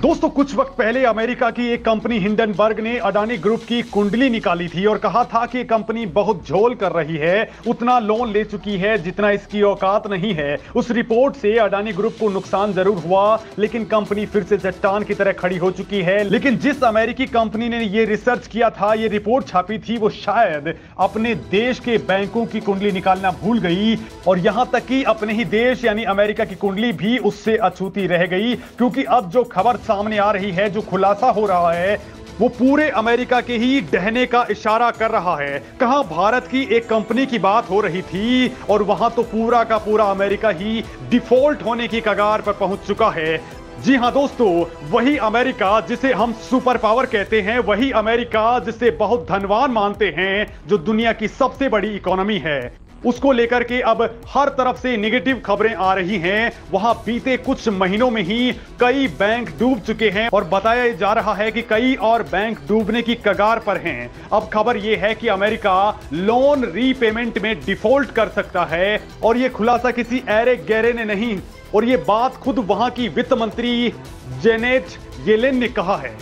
दोस्तों कुछ वक्त पहले अमेरिका की एक कंपनी हिंडनबर्ग ने अडानी ग्रुप की कुंडली निकाली थी और कहा था कि कंपनी बहुत झोल कर रही है, उतना लोन ले चुकी है जितना इसकी औकात नहीं है। उस रिपोर्ट से अडानी ग्रुप को नुकसान जरूर हुआ, लेकिन कंपनी फिर से चट्टान की तरह खड़ी हो चुकी है। लेकिन जिस अमेरिकी कंपनी ने ये रिसर्च किया था, ये रिपोर्ट छापी थी, वो शायद अपने देश के बैंकों की कुंडली निकालना भूल गई और यहां तक कि अपने ही देश यानी अमेरिका की कुंडली भी उससे अछूती रह गई। क्योंकि अब जो खबर सामने आ रही है, जो खुलासा हो रहा है, वो पूरे अमेरिका के ही डहने का इशारा कर रहा है। कहां भारत की एक कंपनी की बात हो रही थी और वहां तो पूरा का पूरा अमेरिका ही डिफॉल्ट होने की कगार पर पहुंच चुका है। जी हां दोस्तों, वही अमेरिका जिसे हम सुपर पावर कहते हैं, वही अमेरिका जिसे बहुत धनवान मानते हैं, जो दुनिया की सबसे बड़ी इकोनॉमी है, उसको लेकर के अब हर तरफ से नेगेटिव खबरें आ रही हैं। वहां बीते कुछ महीनों में ही कई बैंक डूब चुके हैं और बताया जा रहा है कि कई और बैंक डूबने की कगार पर हैं। अब खबर यह है कि अमेरिका लोन रीपेमेंट में डिफॉल्ट कर सकता है और यह खुलासा किसी ऐरे गहरे ने नहीं, और यह बात खुद वहां की वित्त मंत्री जेनेट येलेन ने कहा है।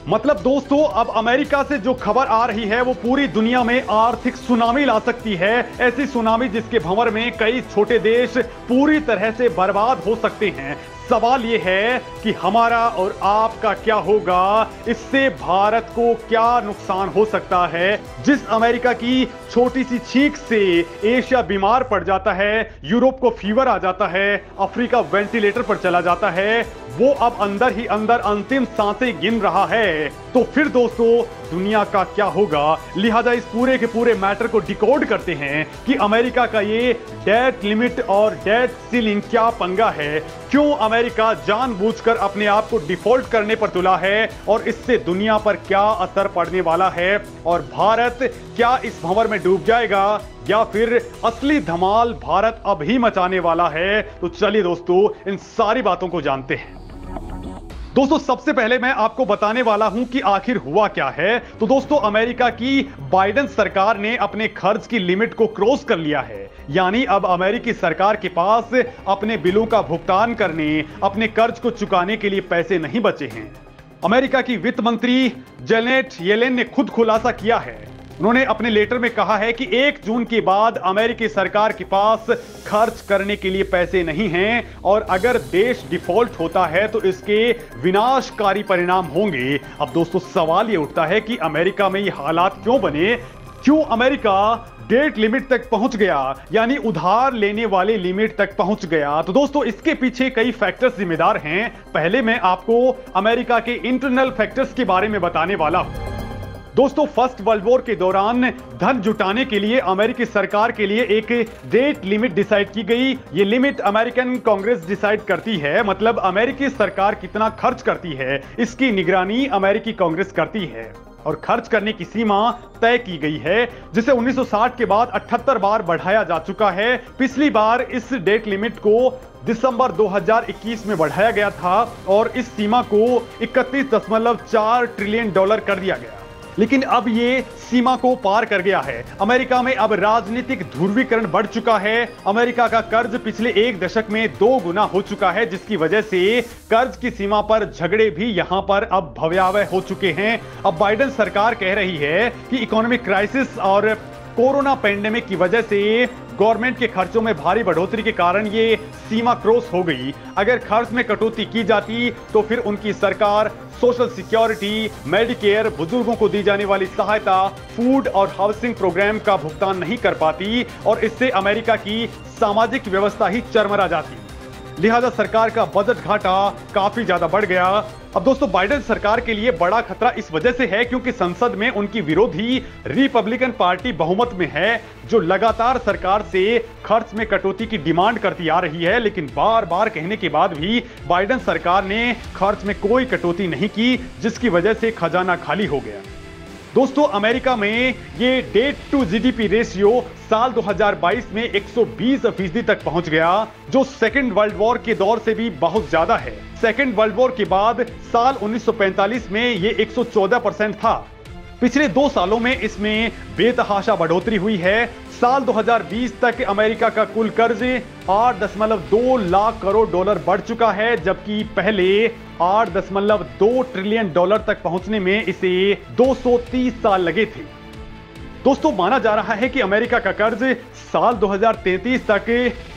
मतलब दोस्तों, अब अमेरिका से जो खबर आ रही है वो पूरी दुनिया में आर्थिक सुनामी ला सकती है। ऐसी सुनामी जिसके भंवर में कई छोटे देश पूरी तरह से बर्बाद हो सकते हैं। सवाल यह है कि हमारा और आपका क्या होगा, इससे भारत को क्या नुकसान हो सकता है। जिस अमेरिका की छोटी सी छींक से एशिया बीमार पड़ जाता है, यूरोप को फीवर आ जाता है, अफ्रीका वेंटिलेटर पर चला जाता है, वो अब अंदर ही अंदर अंतिम सांसें गिन रहा है। तो फिर दोस्तों दुनिया का क्या होगा। लिहाजा इस पूरे के पूरे मैटर को डिकोड करते हैं कि अमेरिका का ये डेट लिमिट और डेट सीलिंग क्या पंगा है, क्यों अमेरिका जानबूझकर अपने आप को डिफॉल्ट करने पर तुला है और इससे दुनिया पर क्या असर पड़ने वाला है, और भारत क्या इस भंवर में डूब जाएगा या फिर असली धमाल भारत अब ही मचाने वाला है। तो चलिए दोस्तों इन सारी बातों को जानते हैं। दोस्तों सबसे पहले मैं आपको बताने वाला हूं कि आखिर हुआ क्या है। तो दोस्तों अमेरिका की बाइडेन सरकार ने अपने खर्च की लिमिट को क्रॉस कर लिया है, यानी अब अमेरिकी सरकार के पास अपने बिलों का भुगतान करने, अपने कर्ज को चुकाने के लिए पैसे नहीं बचे हैं। अमेरिका की वित्त मंत्री जेनेट येलेन ने खुद खुलासा किया है। उन्होंने अपने लेटर में कहा है कि 1 जून के बाद अमेरिकी सरकार के पास खर्च करने के लिए पैसे नहीं हैं और अगर देश डिफॉल्ट होता है तो इसके विनाशकारी परिणाम होंगे। अब दोस्तों सवाल यह उठता है कि अमेरिका में ये हालात क्यों बने, क्यों अमेरिका डेट लिमिट तक पहुंच गया, यानी उधार लेने वाले लिमिट तक पहुंच गया। तो दोस्तों इसके पीछे कई फैक्टर्स जिम्मेदार हैं। पहले मैं आपको अमेरिका के इंटरनल फैक्टर्स के बारे में बताने वाला हूं। दोस्तों फर्स्ट वर्ल्ड वॉर के दौरान धन जुटाने के लिए अमेरिकी सरकार के लिए एक डेट लिमिट डिसाइड की गई। ये लिमिट अमेरिकन कांग्रेस डिसाइड करती है, मतलब अमेरिकी सरकार कितना खर्च करती है इसकी निगरानी अमेरिकी कांग्रेस करती है और खर्च करने की सीमा तय की गई है, जिसे 1960 के बाद 78 बार बढ़ाया जा चुका है। पिछली बार इस डेट लिमिट को दिसंबर 2021 में बढ़ाया गया था और इस सीमा को 31.4 ट्रिलियन डॉलर कर दिया गया, लेकिन अब ये सीमा को पार कर गया है। अमेरिका में अब राजनीतिक ध्रुवीकरण बढ़ चुका है। अमेरिका का कर्ज पिछले 1 दशक में 2 गुना हो चुका है, जिसकी वजह से कर्ज की सीमा पर झगड़े भी यहां पर अब भयावह हो चुके हैं। अब बाइडेन सरकार कह रही है कि इकोनॉमिक क्राइसिस और कोरोना पैंडेमिक की वजह से गवर्नमेंट के खर्चों में भारी बढ़ोतरी के कारण ये सीमा क्रॉस हो गई। अगर खर्च में कटौती की जाती तो फिर उनकी सरकार सोशल सिक्योरिटी, मेडिकेयर, बुजुर्गों को दी जाने वाली सहायता, फूड और हाउसिंग प्रोग्राम का भुगतान नहीं कर पाती और इससे अमेरिका की सामाजिक व्यवस्था ही चरमरा जाती। लिहाजा सरकार का बजट घाटा काफी ज्यादा बढ़ गया। अब दोस्तों बाइडेन सरकार के लिए बड़ा खतरा इस वजह से है क्योंकि संसद में उनकी विरोधी रिपब्लिकन पार्टी बहुमत में है, जो लगातार सरकार से खर्च में कटौती की डिमांड करती आ रही है। लेकिन बार बार कहने के बाद भी बाइडेन सरकार ने खर्च में कोई कटौती नहीं की, जिसकी वजह से खजाना खाली हो गया। दोस्तों अमेरिका में ये डेट टू जीडीपी रेशियो साल 2022 में 120% तक पहुंच गया, जो सेकेंड वर्ल्ड वॉर के दौर से भी बहुत ज्यादा है। सेकेंड वर्ल्ड वॉर के बाद साल 1945 में ये 114% था। पिछले 2 सालों में इसमें बेतहाशा बढ़ोतरी हुई है। साल 2020 तक अमेरिका का कुल कर्ज 8.2 लाख करोड़ डॉलर बढ़ चुका है, जबकि पहले $8.2 ट्रिलियन तक पहुंचने में इसे 230 साल लगे थे। दोस्तों, माना जा रहा है कि अमेरिका का कर्ज साल 2033 तक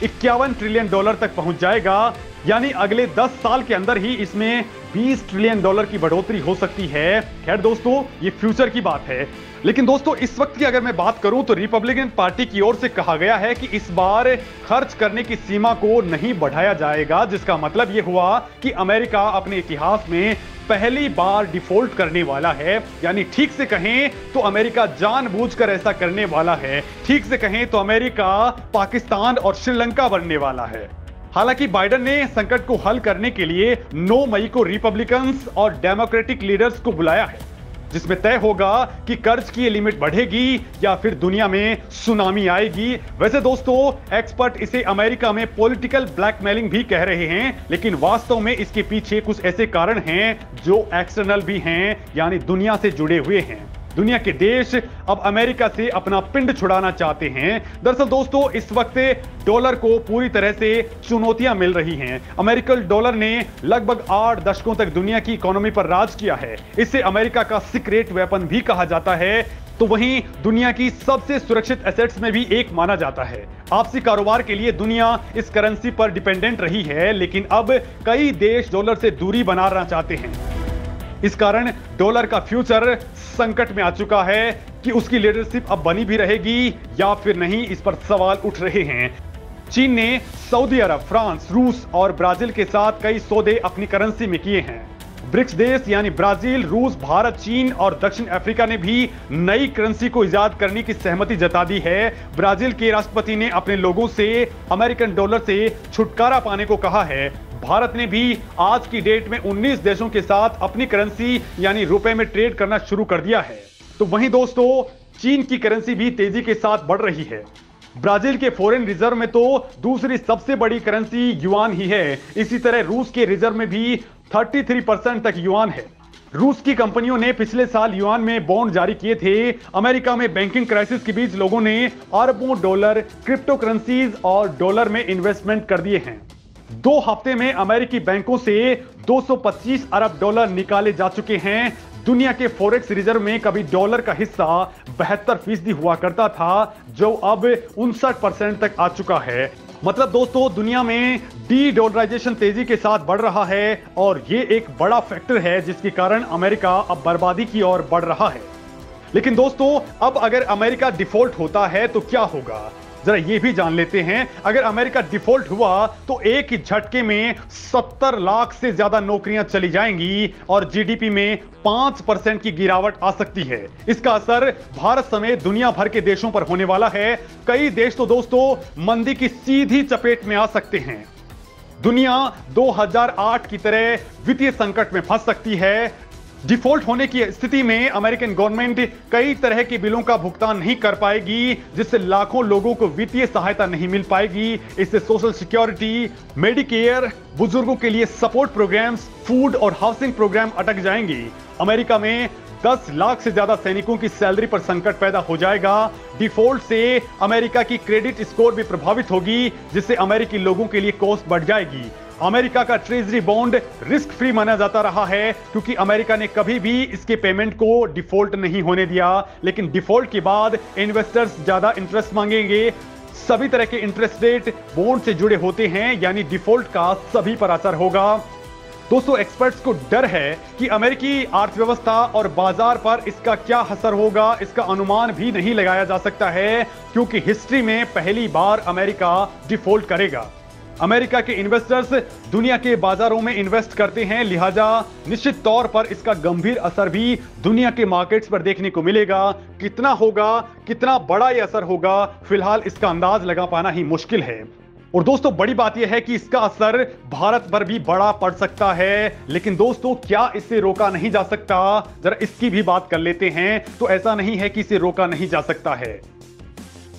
$51 ट्रिलियन तक पहुंच जाएगा, यानी अगले 10 साल के अंदर ही इसमें $20 ट्रिलियन की बढ़ोतरी हो सकती है। खैर दोस्तों, ये फ्यूचर की बात है, लेकिन दोस्तों इस वक्त की अगर मैं बात करूं तो रिपब्लिकन पार्टी की ओर से कहा गया है कि इस बार खर्च करने की सीमा को नहीं बढ़ाया जाएगा, जिसका मतलब यह हुआ कि अमेरिका अपने इतिहास में पहली बार डिफॉल्ट करने वाला है। यानी ठीक से कहें तो अमेरिका जानबूझकर ऐसा करने वाला है, ठीक से कहें तो अमेरिका पाकिस्तान और श्रीलंका बनने वाला है। हालांकि बाइडेन ने संकट को हल करने के लिए 9 मई को रिपब्लिकन्स और डेमोक्रेटिक लीडर्स को बुलाया है, जिसमें तय होगा कि कर्ज की लिमिट बढ़ेगी या फिर दुनिया में सुनामी आएगी। वैसे दोस्तों, एक्सपर्ट इसे अमेरिका में पॉलिटिकल ब्लैकमेलिंग भी कह रहे हैं, लेकिन वास्तव में इसके पीछे कुछ ऐसे कारण हैं जो एक्सटर्नल भी हैं, यानी दुनिया से जुड़े हुए हैं। दुनिया के देश अब अमेरिका से अपना पिंड छुड़ाना चाहते हैं। दरअसल दोस्तों, इस वक्त डॉलर को पूरी तरह से चुनौतियां मिल रही हैं। अमेरिकन डॉलर ने लगभग 8 दशकों तक दुनिया की इकोनॉमी पर राज किया है। इसे अमेरिका का सीक्रेट वेपन भी कहा जाता है, तो वहीं दुनिया की सबसे सुरक्षित एसेट्स में भी एक माना जाता है। आपसी कारोबार के लिए दुनिया इस करेंसी पर डिपेंडेंट रही है, लेकिन अब कई देश डॉलर से दूरी बनाना चाहते हैं। इस कारण डॉलर का फ्यूचर संकट में आ चुका है कि उसकी लीडरशिप अब बनी भी रहेगी या फिर नहीं, इस पर सवाल उठ रहे हैं। चीन ने सऊदी अरब, फ्रांस, रूस और ब्राजील के साथ कई सौदे अपनी करेंसी में किए हैं। ब्रिक्स देश यानी ब्राजील, रूस, भारत, चीन और दक्षिण अफ्रीका ने भी नई करेंसी को इजाद करने की सहमति जता दी है। ब्राजील के राष्ट्रपति ने अपने लोगों से अमेरिकन डॉलर से छुटकारा पाने को कहा है। भारत ने भी आज की डेट में 19 देशों के साथ अपनी करेंसी यानी रुपए में ट्रेड करना शुरू कर दिया है। तो वहीं दोस्तों, चीन की करेंसी भी तेजी के साथ बढ़ रही है। ब्राजील के फॉरेन रिजर्व में तो दूसरी सबसे बड़ी करेंसी युआन ही है। इसी तरह रूस के रिजर्व में भी 33% तक युआन है। रूस की कंपनियों ने पिछले साल युआन में बॉन्ड जारी किए थे। अमेरिका में बैंकिंग क्राइसिस के बीच लोगों ने अरबों डॉलर क्रिप्टो करेंसीज और डॉलर में इन्वेस्टमेंट कर दिए हैं। 2 हफ्ते में अमेरिकी बैंकों से 225 अरब डॉलर निकाले जा चुके हैं। दुनिया के फॉरेक्स रिजर्व में कभी डॉलर का हिस्सा 72% हुआ करता था, जो अब 59% तक आ चुका है। मतलब दोस्तों, दुनिया में डी डॉलराइजेशन तेजी के साथ बढ़ रहा है और ये एक बड़ा फैक्टर है जिसके कारण अमेरिका अब बर्बादी की ओर बढ़ रहा है। लेकिन दोस्तों, अब अगर अमेरिका डिफॉल्ट होता है तो क्या होगा, जरा ये भी जान लेते हैं। अगर अमेरिका डिफॉल्ट हुआ तो एक ही झटके में 70 लाख से ज्यादा नौकरियां चली जाएंगी और जीडीपी में 5% की गिरावट आ सकती है। इसका असर भारत समेत दुनिया भर के देशों पर होने वाला है। कई देश तो दोस्तों मंदी की सीधी चपेट में आ सकते हैं। दुनिया 2008 की तरह वित्तीय संकट में फंस सकती है। डिफॉल्ट होने की स्थिति में अमेरिकन गवर्नमेंट कई तरह के बिलों का भुगतान नहीं कर पाएगी, जिससे लाखों लोगों को वित्तीय सहायता नहीं मिल पाएगी। इससे सोशल सिक्योरिटी, मेडिकेयर, बुजुर्गों के लिए सपोर्ट प्रोग्राम्स, फूड और हाउसिंग प्रोग्राम अटक जाएंगे। अमेरिका में 10 लाख से ज्यादा सैनिकों की सैलरी पर संकट पैदा हो जाएगा। डिफॉल्ट से अमेरिका की क्रेडिट स्कोर भी प्रभावित होगी, जिससे अमेरिकी लोगों के लिए कॉस्ट बढ़ जाएगी। अमेरिका का ट्रेजरी बॉन्ड रिस्क फ्री माना जाता रहा है, क्योंकि अमेरिका ने कभी भी इसके पेमेंट को डिफॉल्ट नहीं होने दिया। लेकिन डिफॉल्ट के बाद इन्वेस्टर्स ज्यादा इंटरेस्ट मांगेंगे। सभी तरह के इंटरेस्ट रेट बॉन्ड से जुड़े होते हैं, यानी डिफॉल्ट का सभी पर असर होगा। दोस्तों, एक्सपर्ट्स को डर है कि अमेरिकी अर्थव्यवस्था और बाजार पर इसका क्या असर होगा, इसका अनुमान भी नहीं लगाया जा सकता है, क्योंकि हिस्ट्री में पहली बार अमेरिका डिफॉल्ट करेगा। अमेरिका के इन्वेस्टर्स दुनिया के बाजारों में इन्वेस्ट करते हैं, लिहाजा निश्चित तौर पर इसका गंभीर असर भी दुनिया के मार्केट्स पर देखने को मिलेगा। कितना होगा, कितना बड़ा यह असर होगा, फिलहाल इसका अंदाज लगा पाना ही मुश्किल है। और दोस्तों, बड़ी बात यह है कि इसका असर भारत पर भी बड़ा पड़ सकता है। लेकिन दोस्तों, क्या इसे रोका नहीं जा सकता, जरा इसकी भी बात कर लेते हैं। तो ऐसा नहीं है कि इसे रोका नहीं जा सकता है।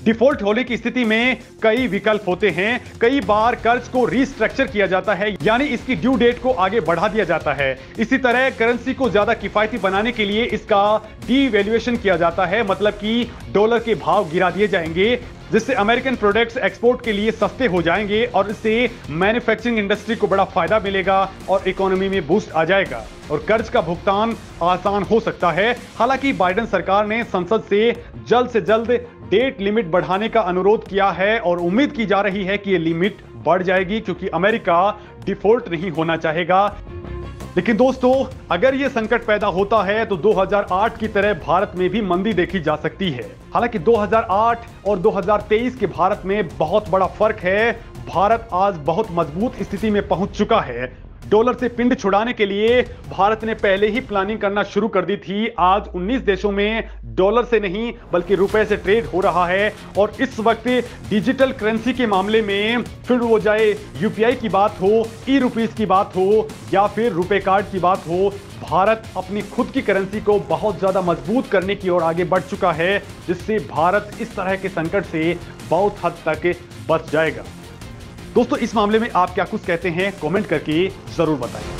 डिफॉल्ट होने की स्थिति में कई विकल्प होते हैं। कई बार कर्ज को रीस्ट्रक्चर किया जाता है, यानी इसकी ड्यू डेट को आगे बढ़ा दिया जाता है। इसी तरह करेंसी को ज्यादा किफायती बनाने के लिए इसका डीवैल्यूएशन किया जाता है, मतलब कि डॉलर के भाव गिरा दिए जाएंगे। जिससे अमेरिकन प्रोडक्ट्स एक्सपोर्ट के लिए सस्ते हो जाएंगे और इससे मैन्युफैक्चरिंग इंडस्ट्री को बड़ा फायदा मिलेगा और इकोनॉमी में बूस्ट आ जाएगा और कर्ज का भुगतान आसान हो सकता है। हालांकि बाइडेन सरकार ने संसद से जल्द डेट लिमिट बढ़ाने का अनुरोध किया है और उम्मीद की जा रही है कि यह लिमिट बढ़ जाएगी क्योंकि अमेरिका डिफॉल्ट नहीं होना चाहेगा। लेकिन दोस्तों, अगर यह संकट पैदा होता है तो 2008 की तरह भारत में भी मंदी देखी जा सकती है। हालांकि 2008 और 2023 के भारत में बहुत बड़ा फर्क है। भारत आज बहुत मजबूत स्थिति में पहुंच चुका है। डॉलर से पिंड छुड़ाने के लिए भारत ने पहले ही प्लानिंग करना शुरू कर दी थी। आज 19 देशों में डॉलर से नहीं बल्कि रुपए से ट्रेड हो रहा है और इस वक्त डिजिटल करेंसी के मामले में फिर वो जाए यूपीआई की बात हो, ई रुपीस की बात हो या फिर रुपए कार्ड की बात हो, भारत अपनी खुद की करेंसी को बहुत ज्यादा मजबूत करने की ओर आगे बढ़ चुका है, जिससे भारत इस तरह के संकट से बहुत हद तक बच जाएगा। दोस्तों, इस मामले में आप क्या कुछ कहते हैं कमेंट करके जरूर बताएं।